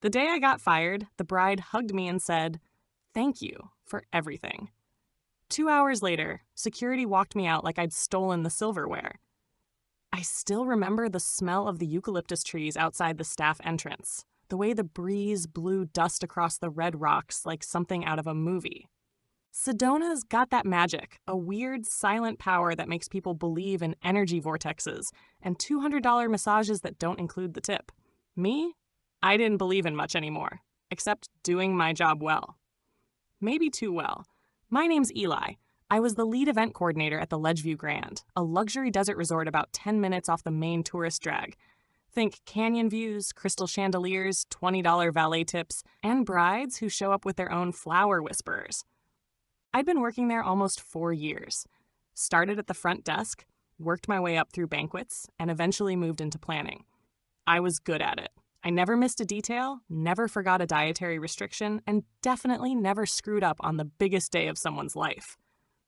The day I got fired, the bride hugged me and said, "Thank you for everything." 2 hours later, security walked me out like I'd stolen the silverware. I still remember the smell of the eucalyptus trees outside the staff entrance, the way the breeze blew dust across the red rocks like something out of a movie. Sedona's got that magic, a weird, silent power that makes people believe in energy vortexes and $200 massages that don't include the tip. Me? I didn't believe in much anymore, except doing my job well. Maybe too well. My name's Eli. I was the lead event coordinator at the Ledgeview Grand, a luxury desert resort about 10 minutes off the main tourist drag. Think canyon views, crystal chandeliers, $20 valet tips, and brides who show up with their own flower whisperers. I'd been working there almost 4 years. Started at the front desk, worked my way up through banquets, and eventually moved into planning. I was good at it. I never missed a detail, never forgot a dietary restriction, and definitely never screwed up on the biggest day of someone's life.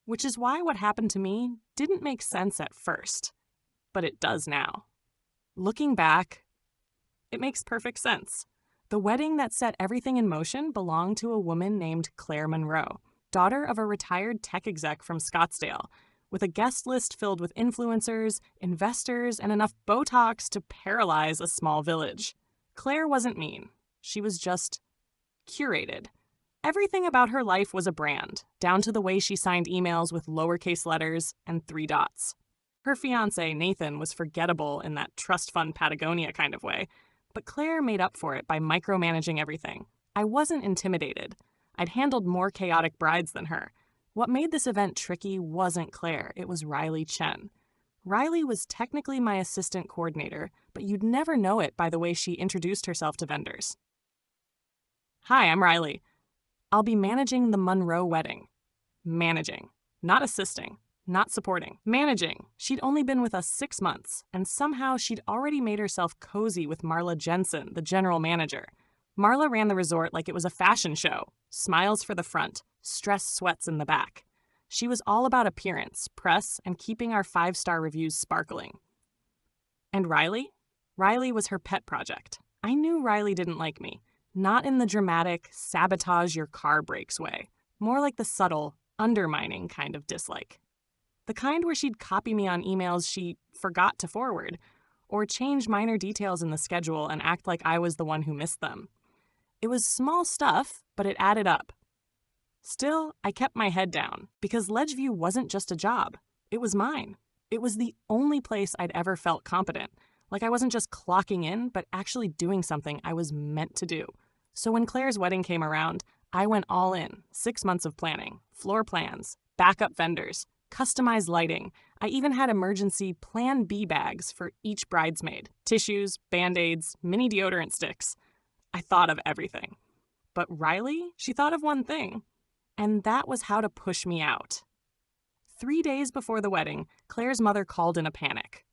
Which is why what happened to me didn't make sense at first. But it does now. Looking back, it makes perfect sense. The wedding that set everything in motion belonged to a woman named Claire Monroe, daughter of a retired tech exec from Scottsdale, with a guest list filled with influencers, investors, and enough Botox to paralyze a small village. Claire wasn't mean. She was just curated. Everything about her life was a brand, down to the way she signed emails with lowercase letters and 3 dots. Her fiancé, Nathan, was forgettable in that trust fund Patagonia kind of way, but Claire made up for it by micromanaging everything. I wasn't intimidated. I'd handled more chaotic brides than her. What made this event tricky wasn't Claire, it was Riley Chen. Riley was technically my assistant coordinator, but you'd never know it by the way she introduced herself to vendors. "Hi, I'm Riley. I'll be managing the Monroe wedding." Managing, not assisting, not supporting. Managing. She'd only been with us 6 months, and somehow she'd already made herself cozy with Marla Jensen, the general manager. Marla ran the resort like it was a fashion show. Smiles for the front, stress sweats in the back. She was all about appearance, press, and keeping our 5-star reviews sparkling. And Riley? Riley was her pet project. I knew Riley didn't like me. Not in the dramatic, sabotage your car brakes way. More like the subtle, undermining kind of dislike. The kind where she'd copy me on emails she forgot to forward, or change minor details in the schedule and act like I was the one who missed them. It was small stuff, but it added up. Still, I kept my head down, because Ledgeview wasn't just a job. It was mine. It was the only place I'd ever felt competent, like I wasn't just clocking in, but actually doing something I was meant to do. So when Claire's wedding came around, I went all in. 6 months of planning, floor plans, backup vendors, customized lighting. I even had emergency Plan B bags for each bridesmaid. Tissues, Band-Aids, mini deodorant sticks. I thought of everything. But Riley, she thought of one thing. And that was how to push me out. 3 days before the wedding, Claire's mother called in a panic.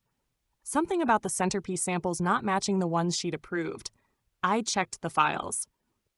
Something about the centerpiece samples not matching the ones she'd approved. I checked the files.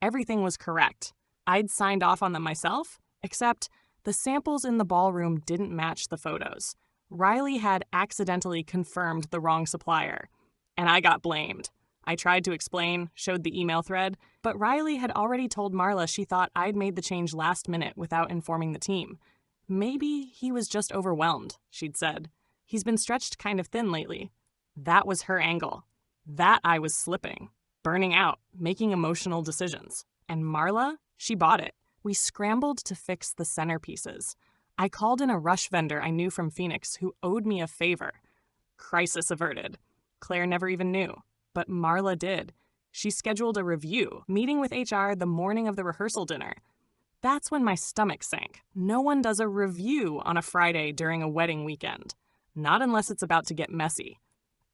Everything was correct. I'd signed off on them myself, except the samples in the ballroom didn't match the photos. Riley had accidentally confirmed the wrong supplier, and I got blamed. I tried to explain, showed the email thread, but Riley had already told Marla she thought I'd made the change last minute without informing the team. Maybe he was just overwhelmed, she'd said. He's been stretched kind of thin lately. That was her angle. That I was slipping, burning out, making emotional decisions. And Marla, she bought it. We scrambled to fix the centerpieces. I called in a rush vendor I knew from Phoenix who owed me a favor. Crisis averted. Claire never even knew. But Marla did. She scheduled a review, meeting with HR the morning of the rehearsal dinner. That's when my stomach sank. No one does a review on a Friday during a wedding weekend. Not unless it's about to get messy.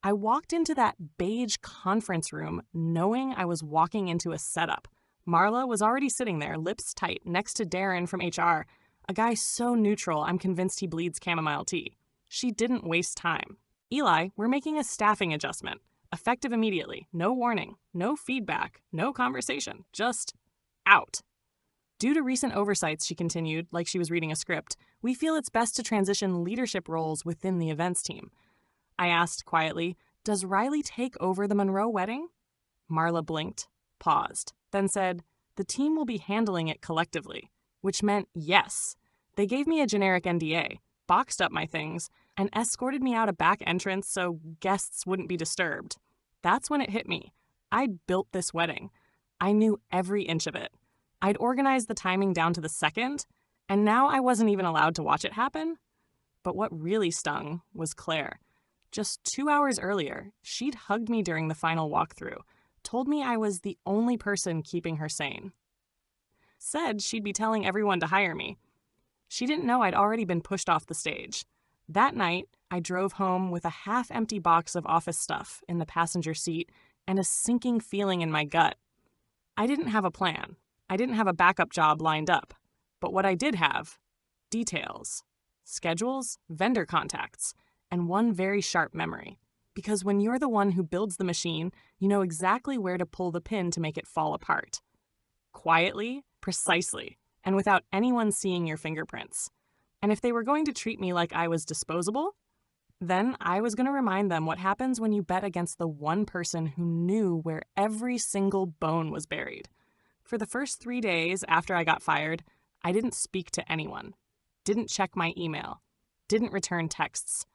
I walked into that beige conference room knowing I was walking into a setup. Marla was already sitting there, lips tight, next to Darren from HR, a guy so neutral I'm convinced he bleeds chamomile tea. She didn't waste time. "Eli, we're making a staffing adjustment. Effective immediately. No warning. No feedback. No conversation. Just out. Due to recent oversights," she continued, like she was reading a script, "we feel it's best to transition leadership roles within the events team." I asked quietly, "Does Riley take over the Monroe wedding?" Marla blinked, paused, then said, "The team will be handling it collectively," which meant yes. They gave me a generic NDA, boxed up my things, and escorted me out a back entrance so guests wouldn't be disturbed. That's when it hit me. I'd built this wedding. I knew every inch of it. I'd organized the timing down to the second, and now I wasn't even allowed to watch it happen. But what really stung was Claire. Just 2 hours earlier, she'd hugged me during the final walkthrough, told me I was the only person keeping her sane. Said she'd be telling everyone to hire me. She didn't know I'd already been pushed off the stage. That night, I drove home with a half-empty box of office stuff in the passenger seat and a sinking feeling in my gut. I didn't have a plan. I didn't have a backup job lined up. But what I did have: details, schedules, vendor contacts, and one very sharp memory. Because when you're the one who builds the machine, you know exactly where to pull the pin to make it fall apart. Quietly, precisely, and without anyone seeing your fingerprints. And if they were going to treat me like I was disposable, then I was going to remind them what happens when you bet against the one person who knew where every single bone was buried. For the first 3 days after I got fired, I didn't speak to anyone, didn't check my email, didn't return texts.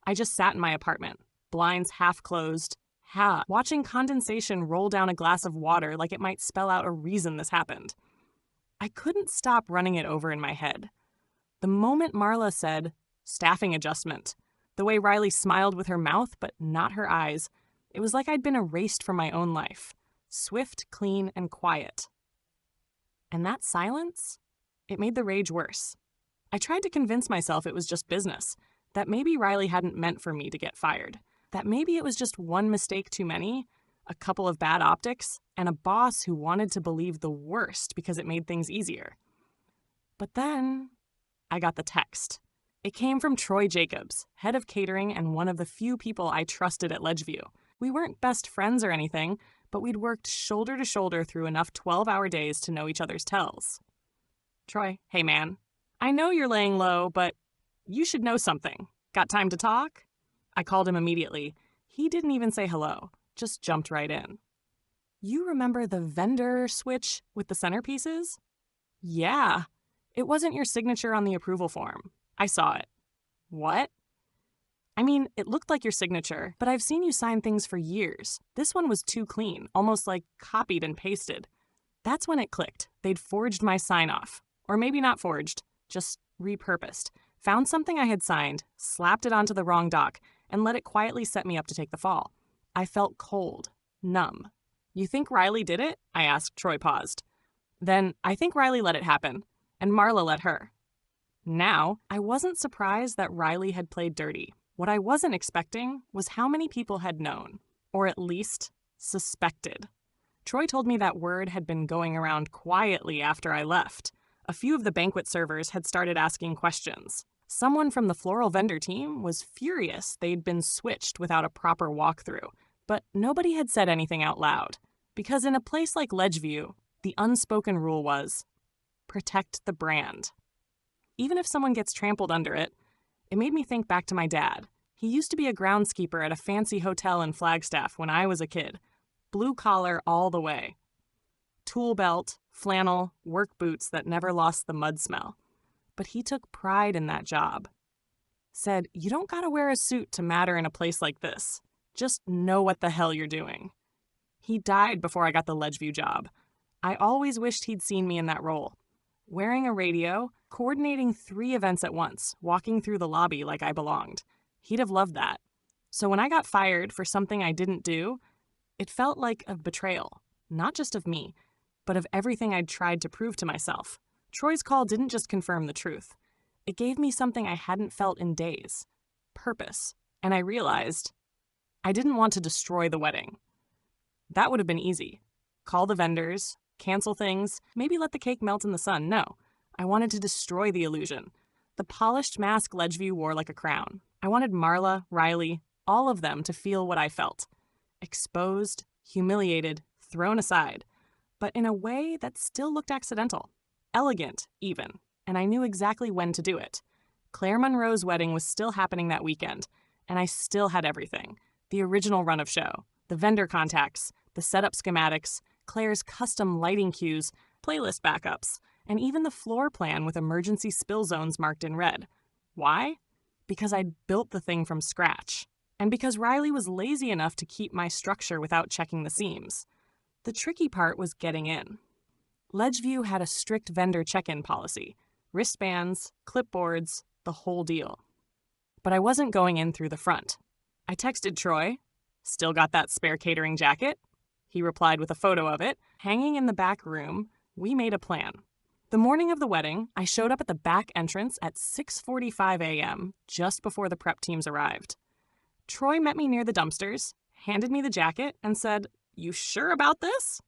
I just sat in my apartment, blinds half closed, watching condensation roll down a glass of water like it might spell out a reason this happened. I couldn't stop running it over in my head. The moment Marla said, "staffing adjustment," the way Riley smiled with her mouth but not her eyes, it was like I'd been erased from my own life. Swift, clean, and quiet. And that silence? It made the rage worse. I tried to convince myself it was just business, that maybe Riley hadn't meant for me to get fired, that maybe it was just one mistake too many, a couple of bad optics, and a boss who wanted to believe the worst because it made things easier. But then I got the text. It came from Troy Jacobs, head of catering and one of the few people I trusted at Ledgeview. We weren't best friends or anything, but we'd worked shoulder to shoulder through enough 12-hour days to know each other's tells. "Troy, hey man, I know you're laying low, but you should know something. Got time to talk?" I called him immediately. He didn't even say hello, just jumped right in. "You remember the vendor switch with the centerpieces?" "Yeah. It wasn't your signature on the approval form. I saw it." "What?" "I mean, it looked like your signature, but I've seen you sign things for years. This one was too clean, almost like copied and pasted." That's when it clicked. They'd forged my sign-off. Or maybe not forged, just repurposed. Found something I had signed, slapped it onto the wrong doc, and let it quietly set me up to take the fall. I felt cold, numb. "You think Riley did it?" I asked. Troy paused. "Then I think Riley let it happen, and Marla let her." Now, I wasn't surprised that Riley had played dirty. What I wasn't expecting was how many people had known, or at least suspected. Troy told me that word had been going around quietly after I left. A few of the banquet servers had started asking questions. Someone from the floral vendor team was furious they'd been switched without a proper walkthrough, but nobody had said anything out loud. Because in a place like Ledgeview, the unspoken rule was, protect the brand. Even if someone gets trampled under it, it made me think back to my dad. He used to be a groundskeeper at a fancy hotel in Flagstaff when I was a kid. Blue collar all the way. Tool belt, flannel, work boots that never lost the mud smell. But he took pride in that job. Said, "You don't gotta wear a suit to matter in a place like this. Just know what the hell you're doing." He died before I got the Ledgeview job. I always wished he'd seen me in that role. Wearing a radio, coordinating 3 events at once, walking through the lobby like I belonged. He'd have loved that. So when I got fired for something I didn't do, it felt like a betrayal, not just of me, but of everything I'd tried to prove to myself. Troy's call didn't just confirm the truth. It gave me something I hadn't felt in days. Purpose. And I realized I didn't want to destroy the wedding. That would have been easy. Call the vendors, cancel things, maybe let the cake melt in the sun. No, I wanted to destroy the illusion. The polished mask Ledgeview wore like a crown. I wanted Marla, Riley, all of them to feel what I felt. Exposed, humiliated, thrown aside, but in a way that still looked accidental. Elegant, even, and I knew exactly when to do it. Claire Monroe's wedding was still happening that weekend, and I still had everything. The original run of show, the vendor contacts, the setup schematics, Claire's custom lighting cues, playlist backups, and even the floor plan with emergency spill zones marked in red. Why? Because I'd built the thing from scratch. And because Riley was lazy enough to keep my structure without checking the seams. The tricky part was getting in. LedgeView had a strict vendor check-in policy. Wristbands, clipboards, the whole deal. But I wasn't going in through the front. I texted Troy, "Still got that spare catering jacket?" He replied with a photo of it. Hanging in the back room, we made a plan. The morning of the wedding, I showed up at the back entrance at 6:45 a.m., just before the prep teams arrived. Troy met me near the dumpsters, handed me the jacket, and said, "You sure about this?"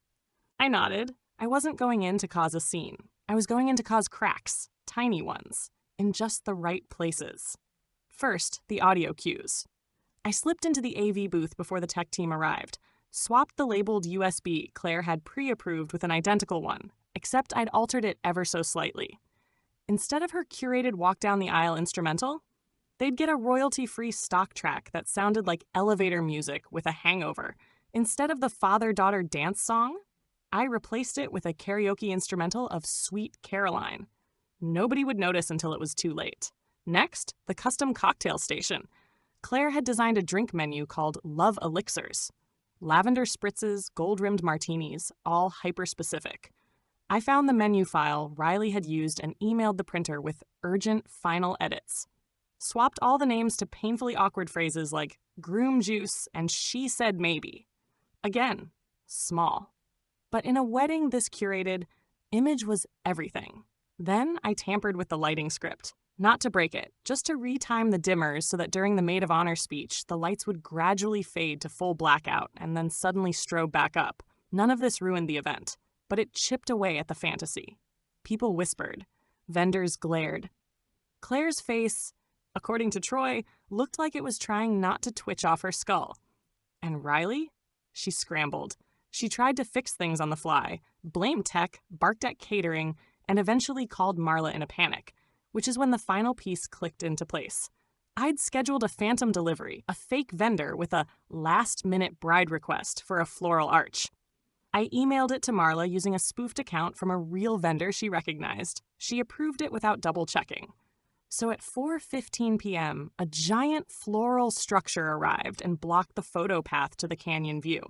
I nodded. I wasn't going in to cause a scene. I was going in to cause cracks, tiny ones, in just the right places. First, the audio cues. I slipped into the AV booth before the tech team arrived, swapped the labeled USB Claire had pre-approved with an identical one, except I'd altered it ever so slightly. Instead of her curated walk down the aisle instrumental, they'd get a royalty-free stock track that sounded like elevator music with a hangover. Instead of the father-daughter dance song, I replaced it with a karaoke instrumental of Sweet Caroline. Nobody would notice until it was too late. Next, the custom cocktail station. Claire had designed a drink menu called Love Elixirs. Lavender spritzes, gold-rimmed martinis, all hyper-specific. I found the menu file Riley had used and emailed the printer with urgent final edits. Swapped all the names to painfully awkward phrases like groom juice and she said maybe. Again, small. But in a wedding this curated, image was everything. Then I tampered with the lighting script. Not to break it, just to retime the dimmers so that during the maid of honor speech, the lights would gradually fade to full blackout and then suddenly strobe back up. None of this ruined the event, but it chipped away at the fantasy. People whispered. Vendors glared. Claire's face, according to Troy, looked like it was trying not to twitch off her skull. And Riley? She scrambled. She tried to fix things on the fly, blamed tech, barked at catering, and eventually called Marla in a panic, which is when the final piece clicked into place. I'd scheduled a phantom delivery, a fake vendor with a last-minute bride request for a floral arch. I emailed it to Marla using a spoofed account from a real vendor she recognized. She approved it without double-checking. So at 4:15 p.m., a giant floral structure arrived and blocked the photo path to the canyon view,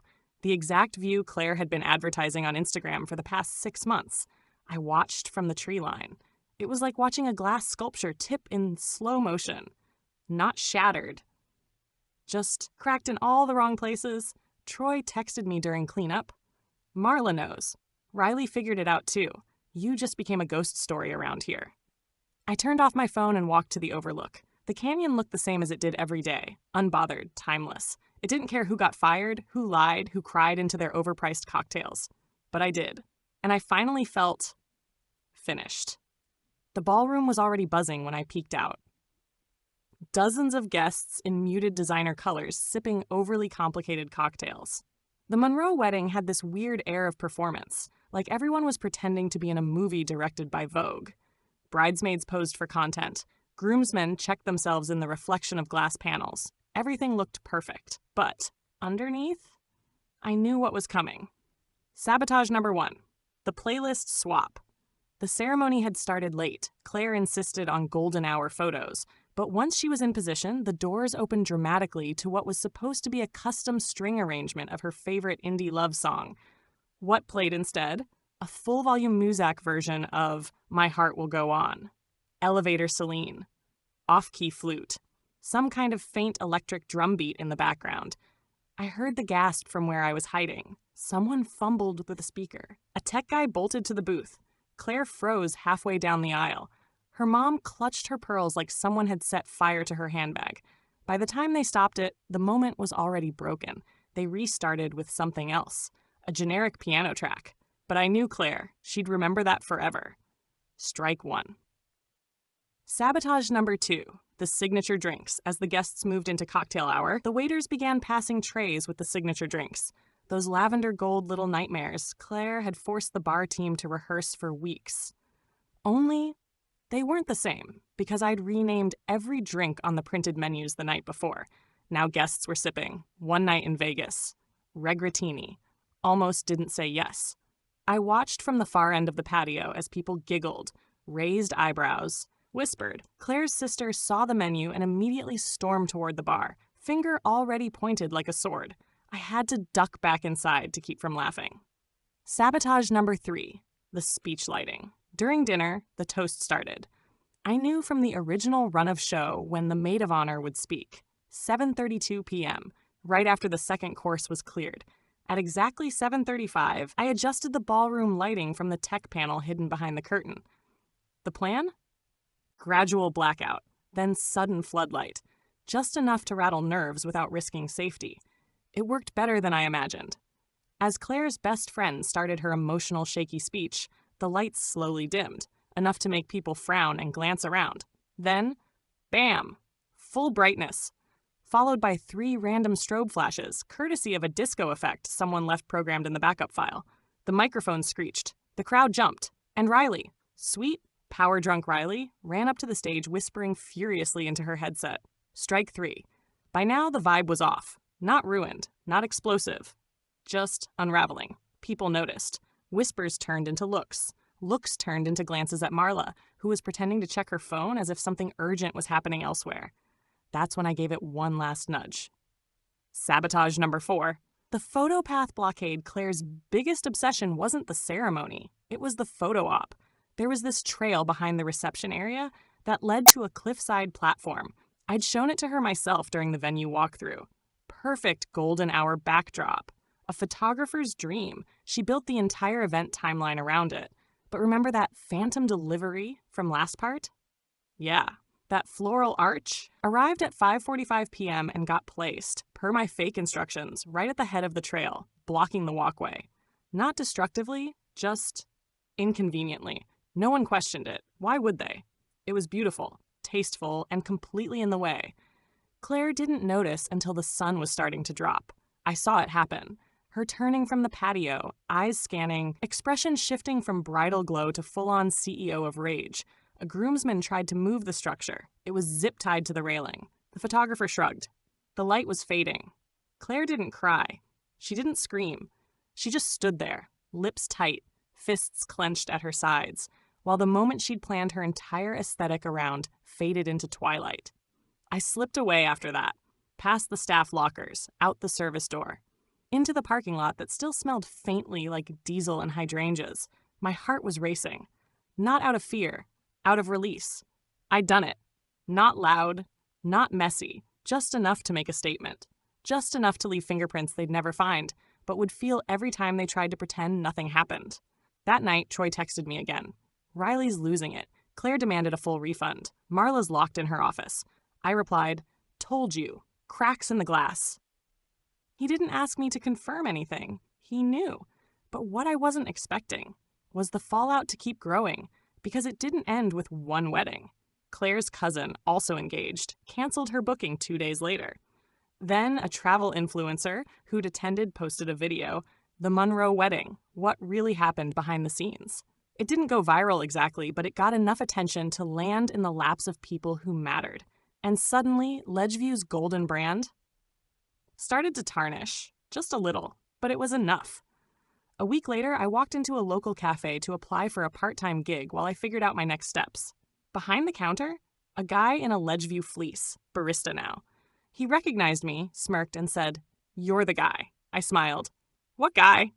the exact view Claire had been advertising on Instagram for the past 6 months. I watched from the tree line. It was like watching a glass sculpture tip in slow motion. Not shattered. Just cracked in all the wrong places. Troy texted me during cleanup. Marla knows. Riley figured it out too. You just became a ghost story around here. I turned off my phone and walked to the overlook. The canyon looked the same as it did every day. Unbothered, timeless. It didn't care who got fired, who lied, who cried into their overpriced cocktails. But I did. And I finally felt finished. The ballroom was already buzzing when I peeked out. Dozens of guests in muted designer colors sipping overly complicated cocktails. The Monroe wedding had this weird air of performance, like everyone was pretending to be in a movie directed by Vogue. Bridesmaids posed for content. Groomsmen checked themselves in the reflection of glass panels. Everything looked perfect. But underneath, I knew what was coming. Sabotage number 1. The playlist swap. The ceremony had started late. Claire insisted on golden hour photos. But once she was in position, the doors opened dramatically to what was supposed to be a custom string arrangement of her favorite indie love song. What played instead? A full-volume Muzak version of My Heart Will Go On. Elevator Celine. Off-key flute. Some kind of faint electric drum beat in the background. I heard the gasp from where I was hiding. Someone fumbled with the speaker. A tech guy bolted to the booth. Claire froze halfway down the aisle. Her mom clutched her pearls like someone had set fire to her handbag. By the time they stopped it, the moment was already broken. They restarted with something else. A generic piano track. But I knew Claire. She'd remember that forever. Strike 1. Sabotage number 2. The signature drinks. As the guests moved into cocktail hour, the waiters began passing trays with the signature drinks. Those lavender gold little nightmares Claire had forced the bar team to rehearse for weeks. Only, they weren't the same, because I'd renamed every drink on the printed menus the night before. Now guests were sipping. One night in Vegas. Regretini. almost didn't say yes. I watched from the far end of the patio as people giggled, raised eyebrows, whispered. Claire's sister saw the menu and immediately stormed toward the bar, finger already pointed like a sword. I had to duck back inside to keep from laughing. Sabotage number 3, the speech lighting. During dinner, the toast started. I knew from the original run of show when the maid of honor would speak. 7:32 p.m., right after the second course was cleared. At exactly 7:35, I adjusted the ballroom lighting from the tech panel hidden behind the curtain. The plan? Gradual blackout, then sudden floodlight. Just enough to rattle nerves without risking safety. It worked better than I imagined. As Claire's best friend started her emotional, shaky speech, the lights slowly dimmed, enough to make people frown and glance around. Then, bam! Full brightness, followed by 3 random strobe flashes, courtesy of a disco effect someone left programmed in the backup file. The microphone screeched, the crowd jumped, and Riley, sweet, power-drunk Riley, ran up to the stage whispering furiously into her headset. Strike 3. By now, the vibe was off. Not ruined, not explosive. Just unraveling. People noticed. Whispers turned into looks. Looks turned into glances at Marla, who was pretending to check her phone as if something urgent was happening elsewhere. That's when I gave it one last nudge. Sabotage number 4. The photo path blockade. Claire's biggest obsession wasn't the ceremony. It was the photo op. There was this trail behind the reception area that led to a cliffside platform. I'd shown it to her myself during the venue walkthrough. Perfect golden hour backdrop. A photographer's dream. She built the entire event timeline around it. But remember that phantom delivery from last part? Yeah, that floral arch arrived at 5:45 p.m. and got placed, per my fake instructions, right at the head of the trail, blocking the walkway. Not destructively, just inconveniently. No one questioned it. Why would they? It was beautiful, tasteful, and completely in the way. Claire didn't notice until the sun was starting to drop. I saw it happen. Her turning from the patio, eyes scanning, expression shifting from bridal glow to full-on CEO of rage. A groomsman tried to move the structure. It was zip-tied to the railing. The photographer shrugged. The light was fading. Claire didn't cry. She didn't scream. She just stood there, lips tight, fists clenched at her sides, while the moment she'd planned her entire aesthetic around faded into twilight. I slipped away after that, past the staff lockers, out the service door, into the parking lot that still smelled faintly like diesel and hydrangeas. My heart was racing. Not out of fear, out of release. I'd done it. Not loud, not messy, just enough to make a statement. Just enough to leave fingerprints they'd never find, but would feel every time they tried to pretend nothing happened. That night, Troy texted me again. Riley's losing it. Claire demanded a full refund. Marla's locked in her office. I replied, told you. Cracks in the glass. He didn't ask me to confirm anything. He knew. But what I wasn't expecting was the fallout to keep growing, because it didn't end with one wedding. Claire's cousin, also engaged, canceled her booking 2 days later. Then a travel influencer who'd attended posted a video, the Monroe wedding, what really happened behind the scenes. It didn't go viral exactly, but it got enough attention to land in the laps of people who mattered. And suddenly, Ledgeview's golden brand started to tarnish, just a little, but it was enough. A week later, I walked into a local cafe to apply for a part-time gig while I figured out my next steps. Behind the counter, a guy in a Ledgeview fleece, barista now. He recognized me, smirked, and said, "You're the guy." I smiled. "What guy?"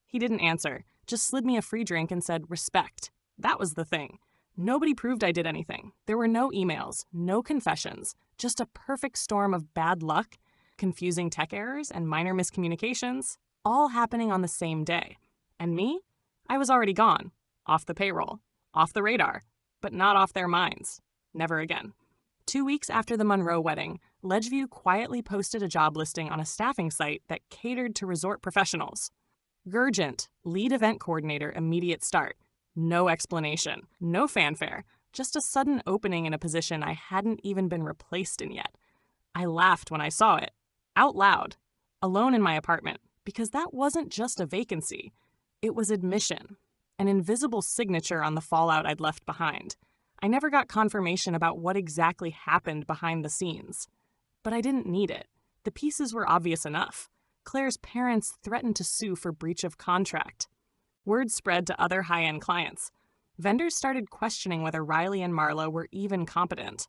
He didn't answer, just slid me a free drink and said, "Respect." That was the thing. Nobody proved I did anything. There were no emails, no confessions, just a perfect storm of bad luck, confusing tech errors, and minor miscommunications, all happening on the same day. And me? I was already gone. Off the payroll. Off the radar. But not off their minds. Never again. 2 weeks after the Monroe wedding, Ledgeview quietly posted a job listing on a staffing site that catered to resort professionals. Gurgent, lead event coordinator, immediate start. No explanation. No fanfare. Just a sudden opening in a position I hadn't even been replaced in yet. I laughed when I saw it. Out loud, alone in my apartment, because that wasn't just a vacancy. It was admission, an invisible signature on the fallout I'd left behind. I never got confirmation about what exactly happened behind the scenes. But I didn't need it. The pieces were obvious enough. Claire's parents threatened to sue for breach of contract. Word spread to other high-end clients. Vendors started questioning whether Riley and Marla were even competent.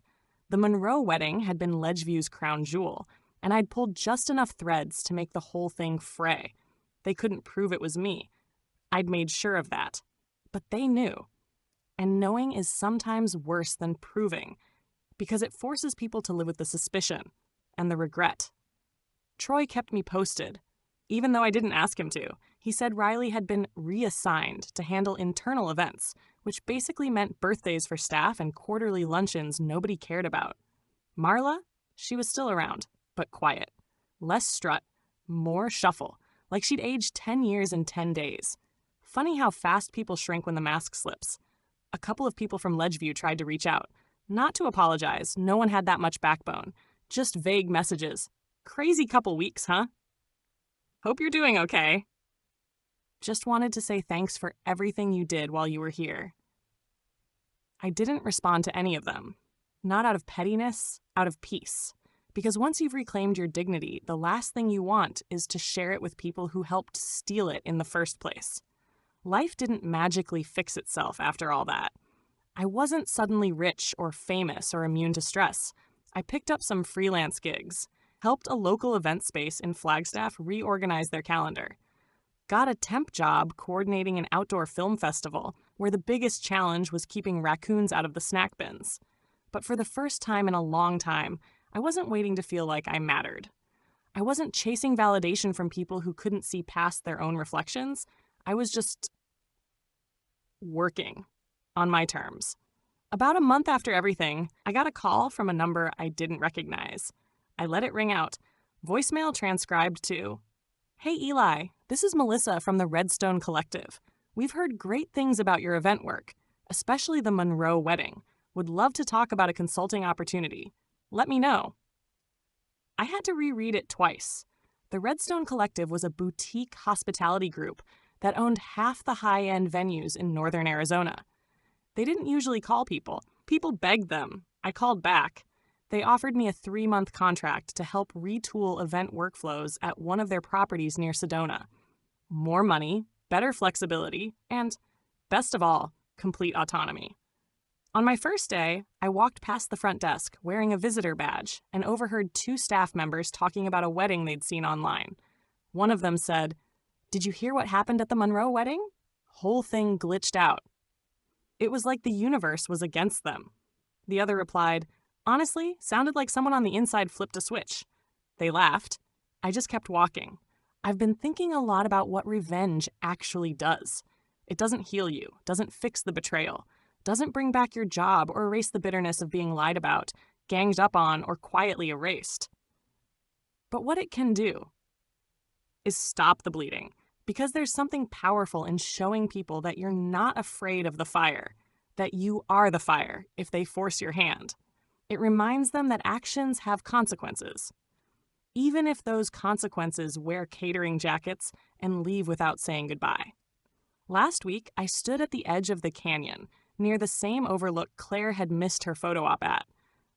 The Monroe wedding had been Ledgeview's crown jewel, and I'd pulled just enough threads to make the whole thing fray. They couldn't prove it was me. I'd made sure of that. But they knew. And knowing is sometimes worse than proving, because it forces people to live with the suspicion and the regret. Troy kept me posted. Even though I didn't ask him to, he said Riley had been reassigned to handle internal events, which basically meant birthdays for staff and quarterly luncheons nobody cared about. Marla? She was still around, but quiet. Less strut, more shuffle, like she'd aged 10 years in 10 days. Funny how fast people shrink when the mask slips. A couple of people from Ledgeview tried to reach out. Not to apologize, no one had that much backbone. Just vague messages. Crazy couple weeks, huh? Hope you're doing okay. Just wanted to say thanks for everything you did while you were here. I didn't respond to any of them. Not out of pettiness, out of peace. Because once you've reclaimed your dignity, the last thing you want is to share it with people who helped steal it in the first place. Life didn't magically fix itself after all that. I wasn't suddenly rich or famous or immune to stress. I picked up some freelance gigs, helped a local event space in Flagstaff reorganize their calendar, got a temp job coordinating an outdoor film festival where the biggest challenge was keeping raccoons out of the snack bins. But for the first time in a long time, I wasn't waiting to feel like I mattered. I wasn't chasing validation from people who couldn't see past their own reflections. I was just working on my terms. About a month after everything, I got a call from a number I didn't recognize. I let it ring out. Voicemail transcribed to, "Hey Eli, this is Melissa from the Redstone Collective. We've heard great things about your event work, especially the Monroe wedding. Would love to talk about a consulting opportunity. Let me know." I had to reread it twice. The Redstone Collective was a boutique hospitality group that owned half the high-end venues in northern Arizona. They didn't usually call people. People begged them. I called back. They offered me a 3-month contract to help retool event workflows at one of their properties near Sedona. More money, better flexibility, and, best of all, complete autonomy. On my first day, I walked past the front desk wearing a visitor badge and overheard 2 staff members talking about a wedding they'd seen online. One of them said, "Did you hear what happened at the Monroe wedding?" Whole thing glitched out. It was like the universe was against them. The other replied, "Honestly, sounded like someone on the inside flipped a switch." They laughed. I just kept walking. I've been thinking a lot about what revenge actually does. It doesn't heal you, doesn't fix the betrayal, doesn't bring back your job or erase the bitterness of being lied about, ganged up on, or quietly erased. But what it can do is stop the bleeding, because there's something powerful in showing people that you're not afraid of the fire, that you are the fire if they force your hand. It reminds them that actions have consequences, even if those consequences wear catering jackets and leave without saying goodbye. Last week, I stood at the edge of the canyon, near the same overlook Claire had missed her photo op at.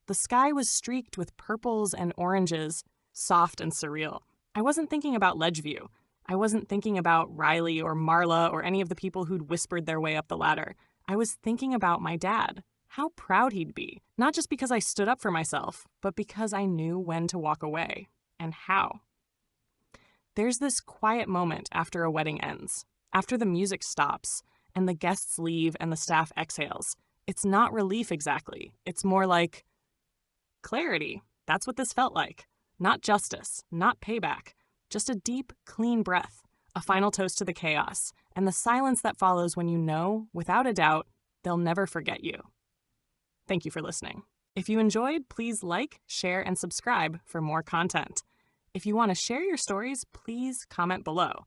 The sky was streaked with purples and oranges, soft and surreal. I wasn't thinking about Ledgeview. I wasn't thinking about Riley or Marla or any of the people who'd whispered their way up the ladder. I was thinking about my dad. How proud he'd be, not just because I stood up for myself, but because I knew when to walk away, and how. There's this quiet moment after a wedding ends, after the music stops, and the guests leave and the staff exhales. It's not relief exactly. It's more like clarity. That's what this felt like. Not justice, not payback, just a deep, clean breath, a final toast to the chaos, and the silence that follows when you know, without a doubt, they'll never forget you. Thank you for listening. If you enjoyed, please like, share, and subscribe for more content. If you want to share your stories, please comment below.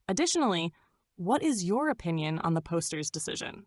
Additionally, what is your opinion on the poster's decision?